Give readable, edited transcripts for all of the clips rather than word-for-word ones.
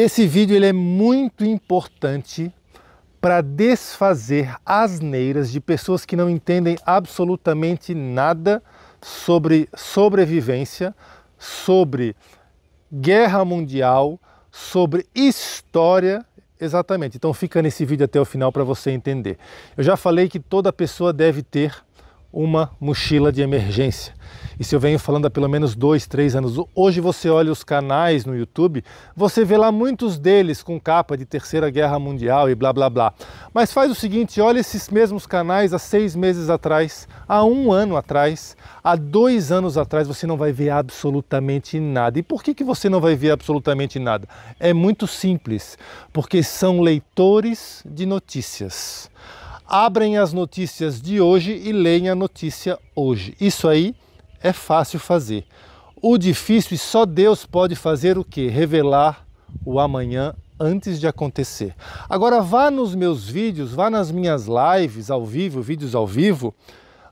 Esse vídeo ele é muito importante para desfazer asneiras de pessoas que não entendem absolutamente nada sobre sobrevivência, sobre guerra mundial, sobre história, exatamente. Então fica nesse vídeo até o final para você entender. Eu já falei que toda pessoa deve ter uma mochila de emergência. Isso eu venho falando há pelo menos 2, 3 anos. Hoje você olha os canais no YouTube, você vê lá muitos deles com capa de Terceira Guerra Mundial e blá blá blá. Mas faz o seguinte, olha esses mesmos canais há 6 meses atrás, há 1 ano atrás, há 2 anos atrás, você não vai ver absolutamente nada. E por que você não vai ver absolutamente nada? É muito simples, porque são leitores de notícias. Abrem as notícias de hoje e leem a notícia hoje. Isso aí é fácil fazer. O difícil, e só Deus pode fazer o quê? Revelar o amanhã antes de acontecer. Agora vá nos meus vídeos, vá nas minhas lives ao vivo, vídeos ao vivo,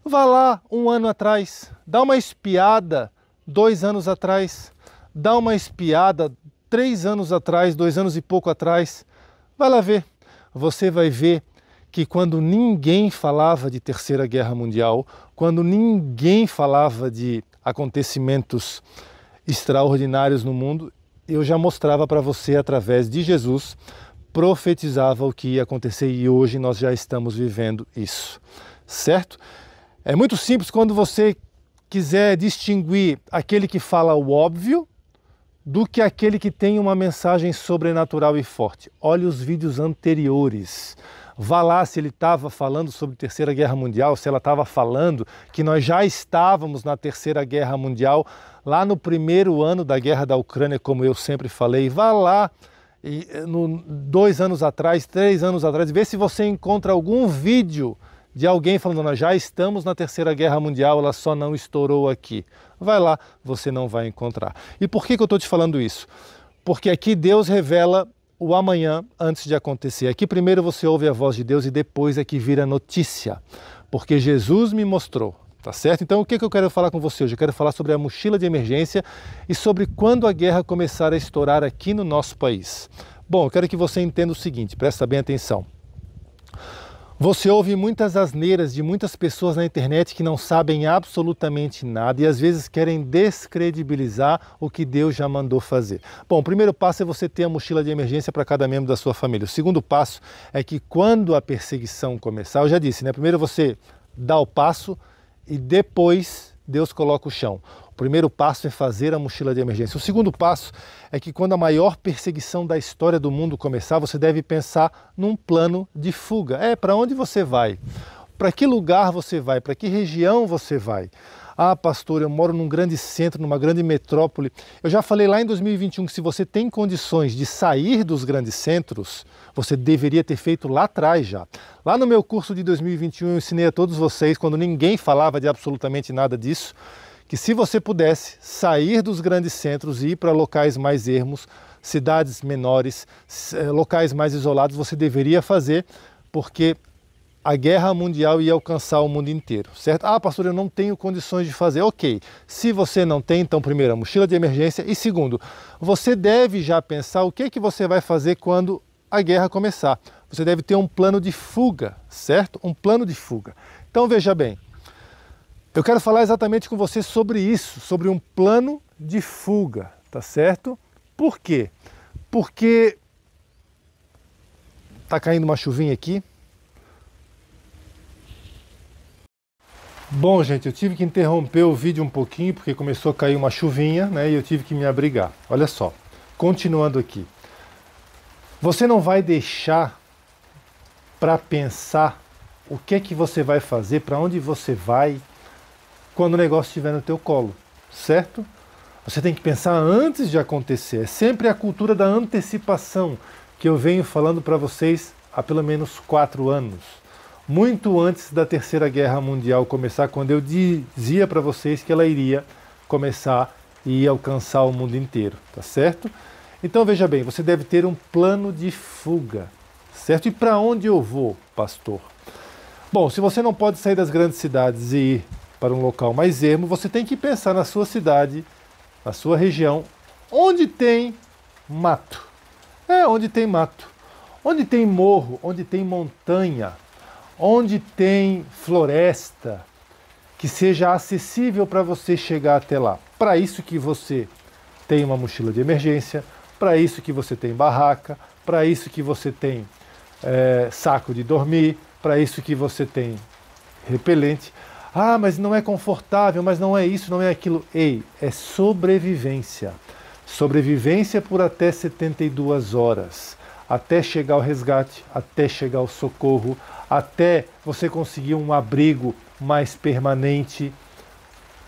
vá lá 1 ano atrás, dá uma espiada 2 anos atrás, dá uma espiada 3 anos atrás, 2 anos e pouco atrás, vai lá ver. Você vai ver que quando ninguém falava de Terceira Guerra Mundial, quando ninguém falava de acontecimentos extraordinários no mundo, eu já mostrava para você através de Jesus, profetizava o que ia acontecer e hoje nós já estamos vivendo isso, certo? É muito simples quando você quiser distinguir aquele que fala o óbvio do que aquele que tem uma mensagem sobrenatural e forte. Olhe os vídeos anteriores. Vá lá se ele estava falando sobre Terceira Guerra Mundial, se ela estava falando que nós já estávamos na Terceira Guerra Mundial, lá no primeiro ano da guerra da Ucrânia, como eu sempre falei. Vá lá 2 anos atrás, 3 anos atrás, vê se você encontra algum vídeo de alguém falando, nós já estamos na Terceira Guerra Mundial, ela só não estourou aqui. Vai lá, você não vai encontrar. E por que eu estou te falando isso? Porque aqui Deus revela o amanhã antes de acontecer. Aqui primeiro você ouve a voz de Deus e depois é que vira notícia. Porque Jesus me mostrou, tá certo? Então o que eu quero falar com você hoje? Eu quero falar sobre a mochila de emergência e sobre quando a guerra começar a estourar aqui no nosso país. Bom, eu quero que você entenda o seguinte, presta bem atenção. Você ouve muitas asneiras de muitas pessoas na internet que não sabem absolutamente nada e às vezes querem descredibilizar o que Deus já mandou fazer. Bom, o primeiro passo é você ter a mochila de emergência para cada membro da sua família. O segundo passo é que quando a perseguição começar, eu já disse, né? Primeiro você dá o passo e depois Deus coloca o chão. O primeiro passo é fazer a mochila de emergência. O segundo passo é que quando a maior perseguição da história do mundo começar, você deve pensar num plano de fuga. Para onde você vai? Para que lugar você vai? Para que região você vai? Ah, pastor, eu moro num grande centro, numa grande metrópole. Eu já falei lá em 2021 que se você tem condições de sair dos grandes centros, você deveria ter feito lá atrás já. Lá no meu curso de 2021 eu ensinei a todos vocês, quando ninguém falava de absolutamente nada disso, que se você pudesse sair dos grandes centros e ir para locais mais ermos, cidades menores, locais mais isolados, você deveria fazer, porque a guerra mundial ia alcançar o mundo inteiro, certo? Ah, pastor, eu não tenho condições de fazer. Ok, se você não tem, então primeiro, a mochila de emergência e segundo, você deve já pensar o que você vai fazer quando a guerra começar. Você deve ter um plano de fuga, certo? Um plano de fuga. Então veja bem, eu quero falar exatamente com você sobre isso, sobre um plano de fuga, tá certo? Por quê? Porque tá caindo uma chuvinha aqui. Bom, gente, eu tive que interromper o vídeo um pouquinho porque começou a cair uma chuvinha, né? E eu tive que me abrigar. Olha só, continuando aqui. Você não vai deixar para pensar o que é que você vai fazer, para onde você vai, quando o negócio estiver no teu colo, certo? Você tem que pensar antes de acontecer. É sempre a cultura da antecipação que eu venho falando para vocês há pelo menos 4 anos. Muito antes da Terceira Guerra Mundial começar, quando eu dizia para vocês que ela iria começar e alcançar o mundo inteiro, tá certo? Então veja bem, você deve ter um plano de fuga, certo? E para onde eu vou, pastor? Bom, se você não pode sair das grandes cidades e ir para um local mais ermo, você tem que pensar na sua cidade, na sua região, onde tem mato. É, onde tem mato. Onde tem morro, onde tem montanha, onde tem floresta, que seja acessível para você chegar até lá. Para isso que você tem uma mochila de emergência, para isso que você tem barraca, para isso que você tem saco de dormir, para isso que você tem repelente. Ah, mas não é confortável, mas não é isso, não é aquilo. Ei, é sobrevivência. Sobrevivência por até 72 horas. Até chegar o resgate, até chegar o socorro, até você conseguir um abrigo mais permanente,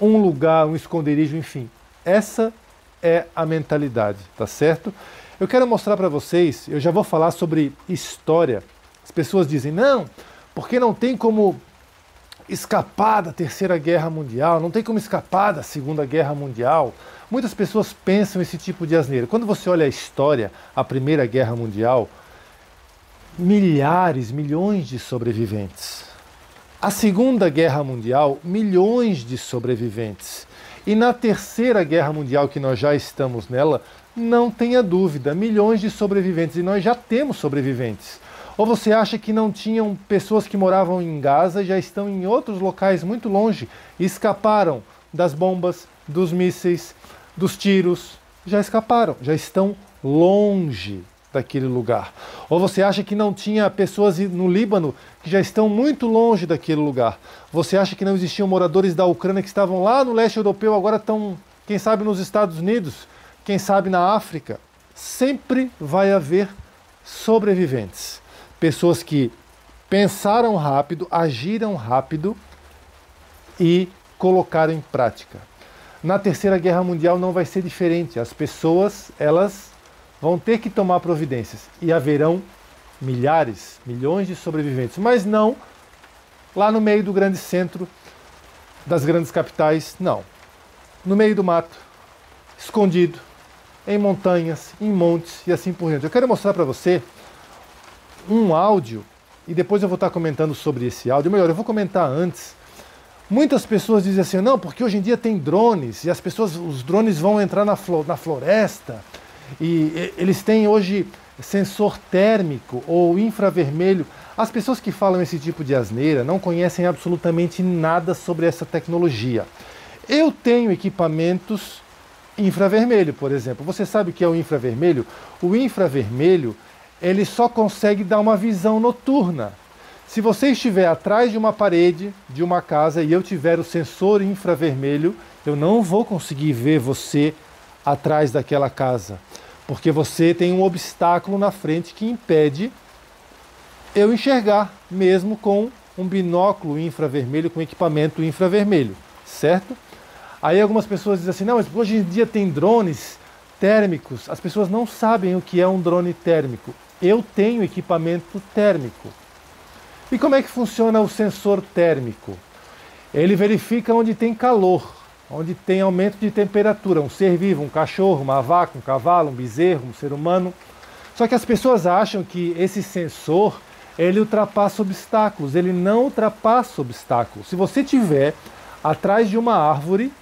um lugar, um esconderijo, enfim. Essa é a mentalidade, tá certo? Eu quero mostrar para vocês, eu já vou falar sobre história. As pessoas dizem, não, porque não tem como escapar da Terceira Guerra Mundial, não tem como escapar da Segunda Guerra Mundial. Muitas pessoas pensam esse tipo de asneira. Quando você olha a história, a Primeira Guerra Mundial, milhares, milhões de sobreviventes. A Segunda Guerra Mundial, milhões de sobreviventes. E na Terceira Guerra Mundial, que nós já estamos nela, não tenha dúvida, milhões de sobreviventes. E nós já temos sobreviventes. Ou você acha que não tinham pessoas que moravam em Gaza e já estão em outros locais muito longe e escaparam das bombas, dos mísseis, dos tiros, já escaparam, já estão longe daquele lugar. Ou você acha que não tinha pessoas no Líbano que já estão muito longe daquele lugar. Você acha que não existiam moradores da Ucrânia que estavam lá no leste europeu, agora estão, quem sabe, nos Estados Unidos, quem sabe na África. Sempre vai haver sobreviventes. Pessoas que pensaram rápido, agiram rápido e colocaram em prática. Na Terceira Guerra Mundial não vai ser diferente. As pessoas, elas vão ter que tomar providências. E haverão milhares, milhões de sobreviventes. Mas não lá no meio do grande centro, das grandes capitais, não. No meio do mato, escondido, em montanhas, em montes e assim por diante. Eu quero mostrar para você um áudio, e depois eu vou estar comentando sobre esse áudio. Melhor, eu vou comentar antes. Muitas pessoas dizem assim, não, porque hoje em dia tem drones, e os drones vão entrar na floresta, e eles têm hoje sensor térmico ou infravermelho. As pessoas que falam esse tipo de asneira não conhecem absolutamente nada sobre essa tecnologia. Eu tenho equipamentos infravermelho, por exemplo. Você sabe o que é o infravermelho? O infravermelho, ele só consegue dar uma visão noturna. Se você estiver atrás de uma parede de uma casa e eu tiver o sensor infravermelho, eu não vou conseguir ver você atrás daquela casa, porque você tem um obstáculo na frente que impede eu enxergar, mesmo com um binóculo infravermelho, com equipamento infravermelho, certo? Aí algumas pessoas dizem assim, não, mas hoje em dia tem drones térmicos. As pessoas não sabem o que é um drone térmico. Eu tenho equipamento térmico. E como é que funciona o sensor térmico? Ele verifica onde tem calor, onde tem aumento de temperatura, um ser vivo, um cachorro, uma vaca, um cavalo, um bezerro, um ser humano. Só que as pessoas acham que esse sensor, ele ultrapassa obstáculos. Ele não ultrapassa obstáculos. Se você estiver atrás de uma árvore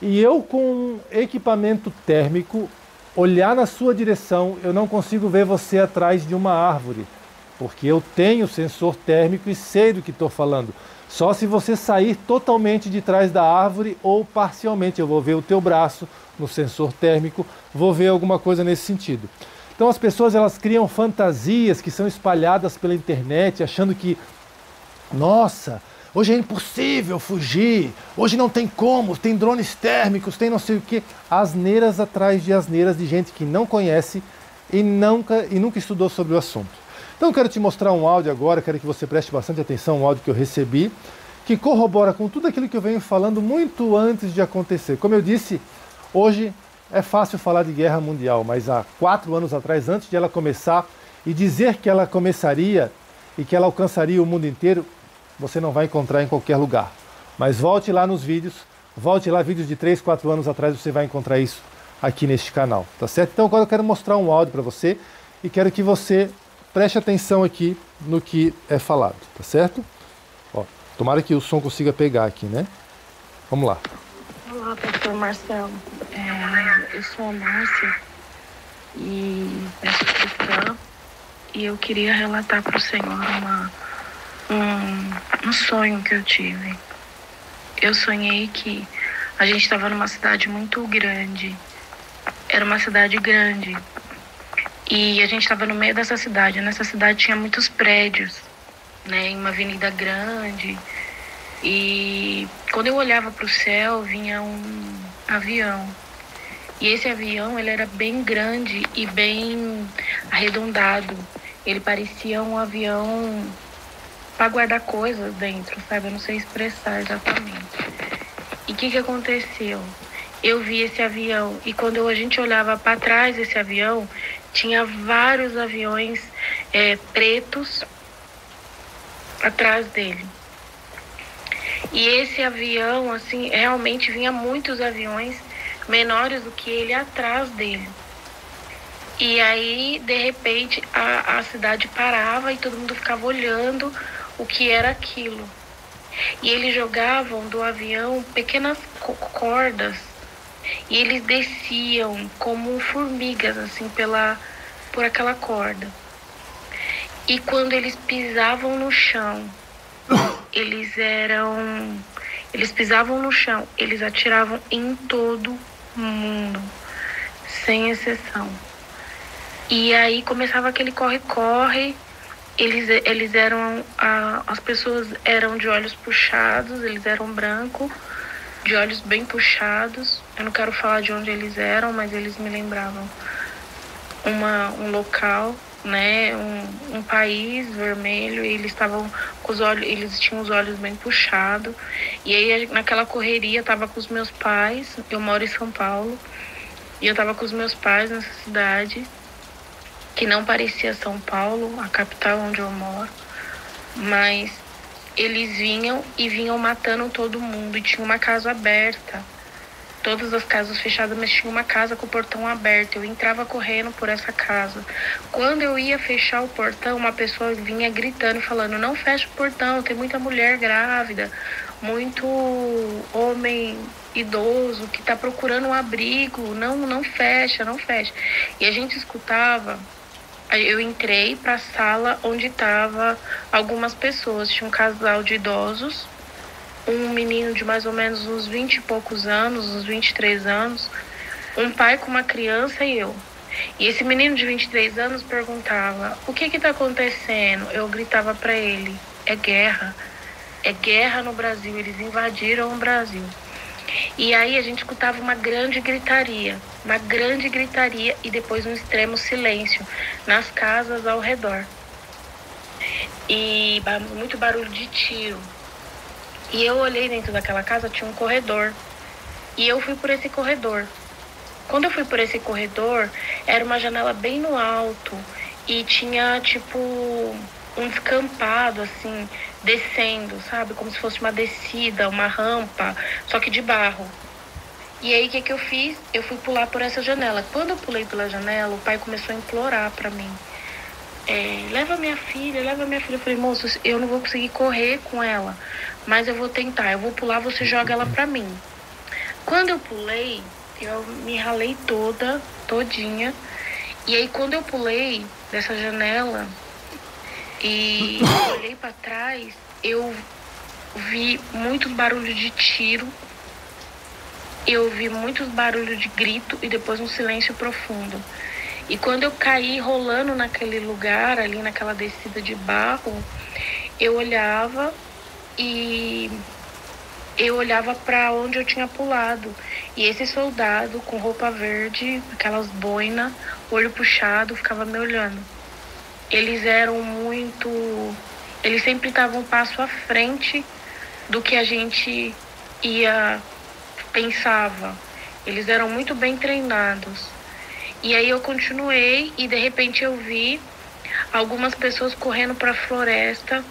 e eu com um equipamento térmico olhar na sua direção, eu não consigo ver você atrás de uma árvore, porque eu tenho sensor térmico e sei do que estou falando. Só se você sair totalmente de trás da árvore ou parcialmente, eu vou ver o teu braço no sensor térmico, vou ver alguma coisa nesse sentido. Então as pessoas, elas criam fantasias que são espalhadas pela internet, achando que, nossa, hoje é impossível fugir, hoje não tem como, tem drones térmicos, tem não sei o que. Asneiras atrás de asneiras de gente que não conhece e nunca estudou sobre o assunto. Então eu quero te mostrar um áudio agora, quero que você preste bastante atenção, um áudio que eu recebi, que corrobora com tudo aquilo que eu venho falando muito antes de acontecer. Como eu disse, hoje é fácil falar de guerra mundial, mas há 4 anos atrás, antes de ela começar, e dizer que ela começaria e que ela alcançaria o mundo inteiro, você não vai encontrar em qualquer lugar. Mas volte lá nos vídeos, volte lá, vídeos de 3, 4 anos atrás, você vai encontrar isso aqui neste canal, tá certo? Então agora eu quero mostrar um áudio para você e quero que você preste atenção aqui no que é falado, tá certo? Ó, tomara que o som consiga pegar aqui, né? Vamos lá. Olá, pastor Marcelo. Eu sou a Márcia e peço que e eu queria relatar para o Senhor um sonho que eu tive. Eu sonhei que a gente estava numa cidade muito grande. Era uma cidade grande. E a gente estava no meio dessa cidade. Nessa cidade tinha muitos prédios, né? Em uma avenida grande. E quando eu olhava para o céu, vinha um avião. E esse avião, ele era bem grande e bem arredondado. Ele parecia um avião para guardar coisas dentro, sabe? Eu não sei expressar exatamente. E o que aconteceu? Eu vi esse avião e quando a gente olhava para trás desse avião, tinha vários aviões pretos atrás dele. E esse avião, assim, realmente vinha muitos aviões menores do que ele atrás dele. E aí, de repente, a cidade parava e todo mundo ficava olhando o que era aquilo. E eles jogavam do avião pequenas cordas e eles desciam como formigas, assim, por aquela corda. E quando eles pisavam no chão, eles pisavam no chão, eles atiravam em todo mundo, sem exceção. E aí começava aquele corre-corre. As pessoas eram de olhos puxados, eles eram brancos, de olhos bem puxados. Eu não quero falar de onde eles eram, mas eles me lembravam um local, né, um país vermelho, e eles estavam com os olhos, eles tinham os olhos bem puxados. E aí naquela correria eu tava com os meus pais, eu moro em São Paulo, e eu tava com os meus pais nessa cidade, que não parecia São Paulo, a capital onde eu moro, mas eles vinham matando todo mundo, e tinha uma casa aberta. Todas as casas fechadas, mas tinha uma casa com o portão aberto. Eu entrava correndo por essa casa. Quando eu ia fechar o portão, uma pessoa vinha gritando, falando: não fecha o portão, tem muita mulher grávida, muito homem idoso que está procurando um abrigo, não fecha, não fecha. E a gente escutava. Eu entrei para a sala onde estavam algumas pessoas. Tinha um casal de idosos, um menino de mais ou menos uns 20 e poucos anos, uns 23 anos, um pai com uma criança e eu. E esse menino de 23 anos perguntava: o que está acontecendo? Eu gritava para ele: é guerra no Brasil, eles invadiram o Brasil. E aí a gente escutava uma grande gritaria e depois um extremo silêncio nas casas ao redor. E muito barulho de tiro. E eu olhei dentro daquela casa, tinha um corredor. E eu fui por esse corredor. Quando eu fui por esse corredor, era uma janela bem no alto e tinha tipo um descampado assim, descendo, sabe? Como se fosse uma descida, uma rampa, só que de barro. E aí o que eu fiz? Eu fui pular por essa janela. Quando eu pulei pela janela, o pai começou a implorar pra mim: leva minha filha. Eu falei: moço, eu não vou conseguir correr com ela, mas eu vou tentar, eu vou pular, você joga ela pra mim. Quando eu pulei, eu me ralei todinha. E aí quando eu pulei dessa janela e olhei pra trás, eu vi muitos barulhos de tiro, eu vi muitos barulhos de grito e depois um silêncio profundo. E quando eu caí rolando naquele lugar, ali naquela descida de barro, eu olhava para onde eu tinha pulado. E esse soldado com roupa verde, aquelas boinas, olho puxado, ficava me olhando. Eles sempre estavam um passo à frente do que a gente pensava. Eles eram muito bem treinados. E aí eu continuei e de repente eu vi algumas pessoas correndo para a floresta.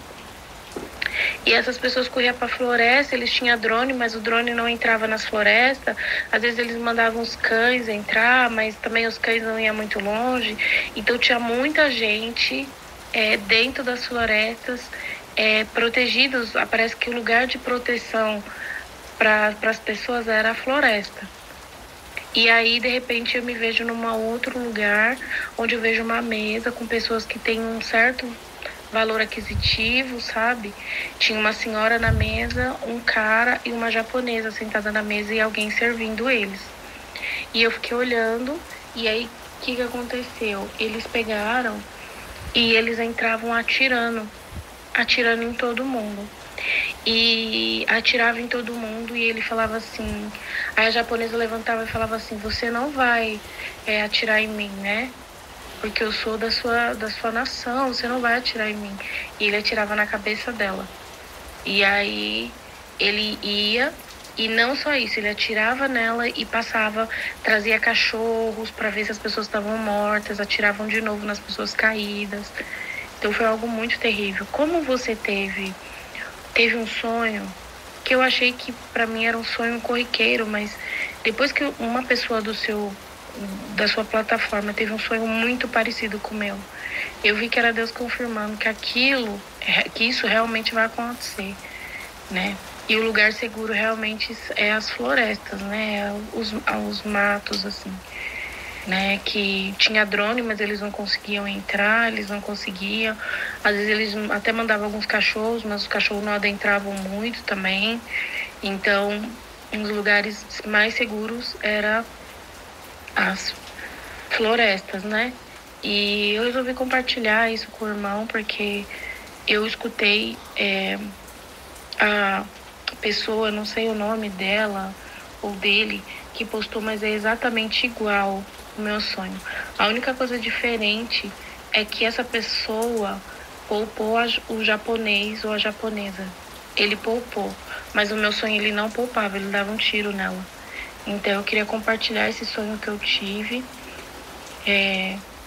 E essas pessoas corriam para a floresta, eles tinham drone, mas o drone não entrava nas florestas. Às vezes eles mandavam os cães entrar, mas também os cães não iam muito longe. Então tinha muita gente dentro das florestas, protegidos. Parece que o lugar de proteção para as pessoas era a floresta. E aí, de repente, eu me vejo num outro lugar, onde eu vejo uma mesa com pessoas que têm um certo valor aquisitivo, sabe? Tinha uma senhora na mesa, um cara e uma japonesa sentada na mesa e alguém servindo eles. E eu fiquei olhando, e aí, o que aconteceu? Eles pegaram e eles entravam atirando em todo mundo. E atirava em todo mundo, e ele falava assim, aí a japonesa levantava e falava assim, você não vai atirar em mim, né? Porque eu sou da sua nação, você não vai atirar em mim. E ele atirava na cabeça dela. E aí ele ia, e não só isso, ele atirava nela e passava, trazia cachorros para ver se as pessoas estavam mortas, atiravam de novo nas pessoas caídas. Então foi algo muito terrível. Como você teve um sonho que eu achei que para mim era um sonho corriqueiro, mas depois que uma pessoa da sua plataforma teve um sonho muito parecido com o meu, eu vi que era Deus confirmando que isso realmente vai acontecer, né? E o lugar seguro realmente é as florestas, né? Os matos, assim, né? Que tinha drone, mas eles não conseguiam entrar, eles não conseguiam. Às vezes eles até mandavam alguns cachorros, mas os cachorros não adentravam muito também. Então, um dos lugares mais seguros era as florestas, né? E eu resolvi compartilhar isso com o irmão, porque eu escutei a pessoa, não sei o nome dela ou dele, que postou, mas é exatamente igual o meu sonho. A única coisa diferente é que essa pessoa poupou o japonês ou a japonesa. Ele poupou, mas o meu sonho ele não poupava, ele dava um tiro nela. Então eu queria compartilhar esse sonho que eu tive.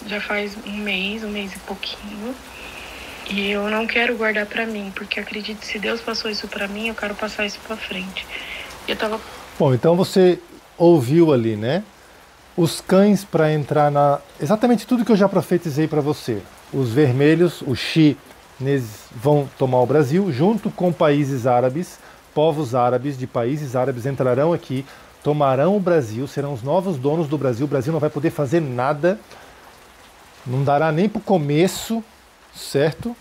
Já faz um mês e pouquinho. E eu não quero guardar pra mim, porque acredito que se Deus passou isso pra mim, eu quero passar isso pra frente. Bom, então você ouviu ali, né? Os cães para entrar exatamente tudo que eu já profetizei para você. Os vermelhos, os chineses vão tomar o Brasil, junto com países árabes, povos árabes de países árabes entrarão aqui, tomarão o Brasil, serão os novos donos do Brasil. O Brasil não vai poder fazer nada, não dará nem para o começo, certo?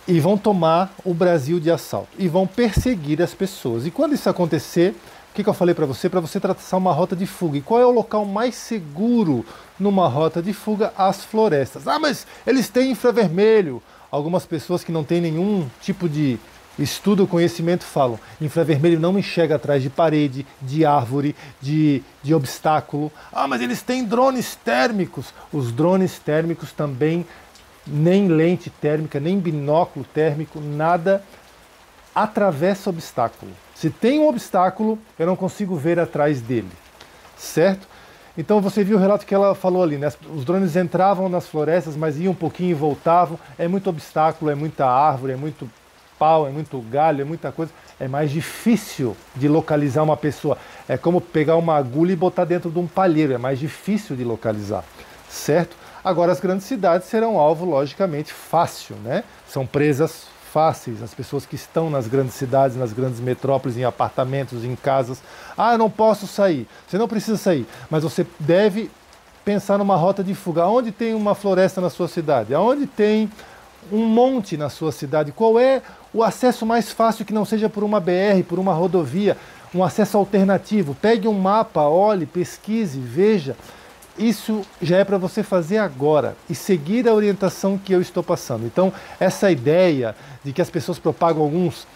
E vão tomar o Brasil de assalto. E vão perseguir as pessoas. E quando isso acontecer, o que eu falei para você? Para você traçar uma rota de fuga. E qual é o local mais seguro numa rota de fuga? As florestas. Ah, mas eles têm infravermelho. Algumas pessoas que não têm nenhum tipo de estudo ou conhecimento falam, infravermelho não enxerga atrás de parede, de árvore, de obstáculo. Ah, mas eles têm drones térmicos. Os drones térmicos também, nem lente térmica, nem binóculo térmico, nada atravessa obstáculo. Se tem um obstáculo, eu não consigo ver atrás dele, certo? Então você viu o relato que ela falou ali, né? Os drones entravam nas florestas, mas iam um pouquinho e voltavam. É muito obstáculo, é muita árvore, é muito pau, é muito galho, é muita coisa. É mais difícil de localizar uma pessoa. É como pegar uma agulha e botar dentro de um palheiro. É mais difícil de localizar, certo? Agora as grandes cidades serão alvo, logicamente, fácil, né? São presas fáceis, as pessoas que estão nas grandes cidades, nas grandes metrópoles, em apartamentos, em casas. Ah, eu não posso sair. Você não precisa sair, mas você deve pensar numa rota de fuga. Aonde tem uma floresta na sua cidade? Aonde tem um monte na sua cidade? Qual é o acesso mais fácil que não seja por uma BR, por uma rodovia? Um acesso alternativo. Pegue um mapa, olhe, pesquise, veja. Isso já é para você fazer agora e seguir a orientação que eu estou passando. Então, essa ideia de que as pessoas propagam alguns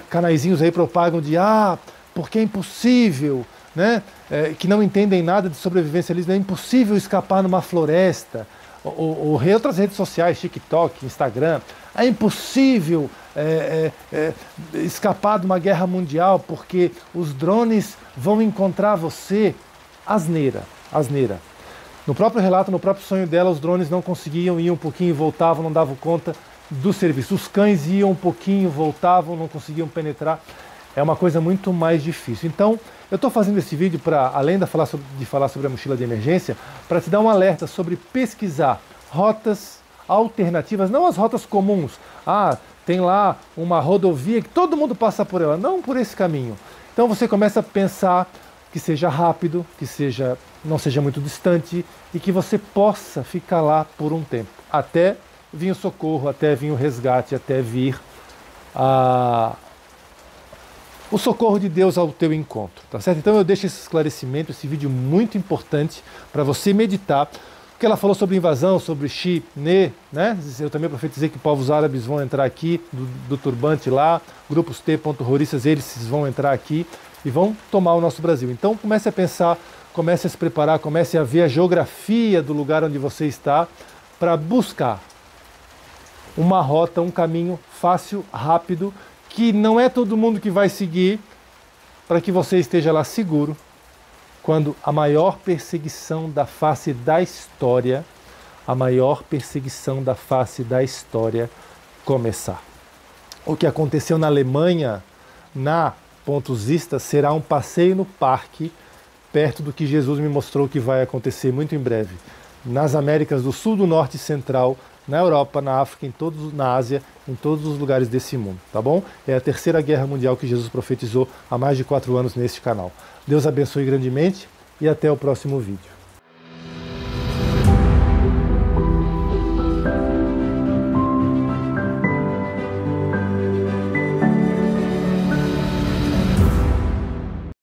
canaizinhos aí propagam de porque é impossível, né? Que não entendem nada de sobrevivencialismo, é impossível escapar numa floresta, ou outras redes sociais, TikTok, Instagram, é impossível escapar de uma guerra mundial porque os drones vão encontrar você. Asneira. No próprio relato, no próprio sonho dela, os drones não conseguiam, iam um pouquinho e voltavam, não davam conta do serviço. Os cães iam um pouquinho, voltavam, não conseguiam penetrar. É uma coisa muito mais difícil. Então, eu estou fazendo esse vídeo para, além de falar sobre a mochila de emergência, para te dar um alerta sobre pesquisar rotas alternativas, não as rotas comuns. Tem lá uma rodovia que todo mundo passa por ela, não por esse caminho. Então você começa a pensar que seja rápido, não seja muito distante e que você possa ficar lá por um tempo, até vir o socorro, até vir o resgate, até vir o socorro de Deus ao teu encontro, tá certo? Então eu deixo esse esclarecimento, esse vídeo muito importante para você meditar, porque ela falou sobre invasão, sobre Né? Eu também profetizei que povos árabes vão entrar aqui, do turbante lá, grupos terroristas, eles vão entrar aqui e vão tomar o nosso Brasil. Então comece a pensar, comece a se preparar, comece a ver a geografia do lugar onde você está para buscar uma rota, um caminho fácil, rápido, que não é todo mundo que vai seguir, para que você esteja lá seguro, quando a maior perseguição da face da história, começar. O que aconteceu na Alemanha, na Pontos Ista, será um passeio no parque, perto do que Jesus me mostrou que vai acontecer muito em breve, nas Américas do Sul, do Norte e Central, na Europa, na África, na Ásia, em todos os lugares desse mundo, tá bom? É a terceira guerra mundial que Jesus profetizou há mais de 4 anos neste canal. Deus abençoe grandemente e até o próximo vídeo.